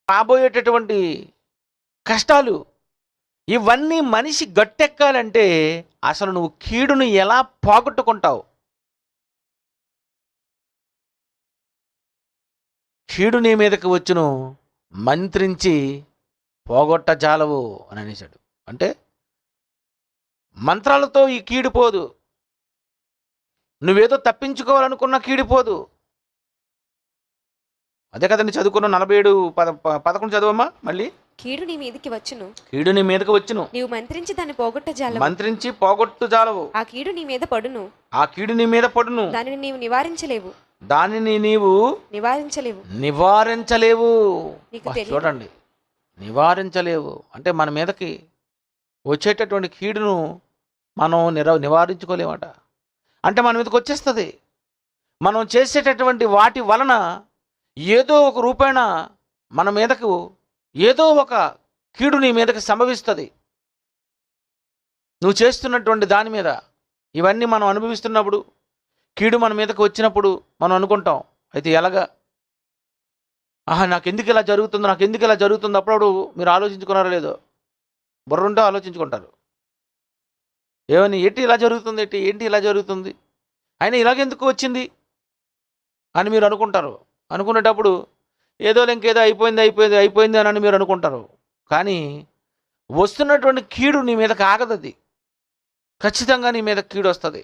రాబోయేటటువంటి కష్టాలు, ఇవన్నీ మనిషి గట్టెక్కాలంటే అసలు నువ్వు కీడును ఎలా పోగొట్టుకుంటావు? కీడు నీ మీదకి వచ్చును, మంత్రించి పోగొట్ట జాలవు అని అనేసాడు. అంటే మంత్రాలతో ఈ కీడు పోదు. నువ్వేదో తప్పించుకోవాలనుకున్న కీడు పోదు. అదే కదండి చదువుకున్న 47:11 చదువమ్మా మళ్ళీ. కీడు నీ మీదకి వచ్చును, కీడు నీ మీదకి వచ్చును, నీవు మంత్రించి దాన్ని పోగొట్ట జాలవు. మంత్రించి పోగొట్టు జాలవు. ఆ కీడు నీ మీద పడును, ఆ కీడు నీ మీద పడును, దానిని నీవు నివారించలేవు. దానిని నీవు నివారించలేవు. చూడండి, నివారించలేవు అంటే మన మీదకి వచ్చేటటువంటి కీడును మనం నివారించుకోలేమట. అంటే మన మీదకి వచ్చేస్తుంది. మనం చేసేటటువంటి వాటి వలన ఏదో ఒక రూపేణ మన మీదకు ఏదో ఒక కీడు నీ మీదకి సంభవిస్తుంది. నువ్వు చేస్తున్నటువంటి దాని మీద ఇవన్నీ మనం అనుభవిస్తున్నప్పుడు, కీడు మన మీదకి వచ్చినప్పుడు మనం అనుకుంటాం, అయితే ఎలాగా, నాకెందుకు ఇలా జరుగుతుంది, నాకెందుకు ఇలా జరుగుతుంది. అప్పుడప్పుడు మీరు ఆలోచించుకున్నారో లేదో, బుర్రుంటే ఆలోచించుకుంటారు. ఏమని, ఏంటి ఇలా జరుగుతుంది, ఏంటి ఇలా జరుగుతుంది, అయినా ఇలాగెందుకు వచ్చింది అని మీరు అనుకుంటారు. అనుకునేటప్పుడు ఏదో ఇంకేదో అయిపోయింది అని మీరు అనుకుంటారు. కానీ వస్తున్నటువంటి కీడు నీ మీదకి ఆగదు. అది ఖచ్చితంగా నీ మీద కీడు వస్తుంది.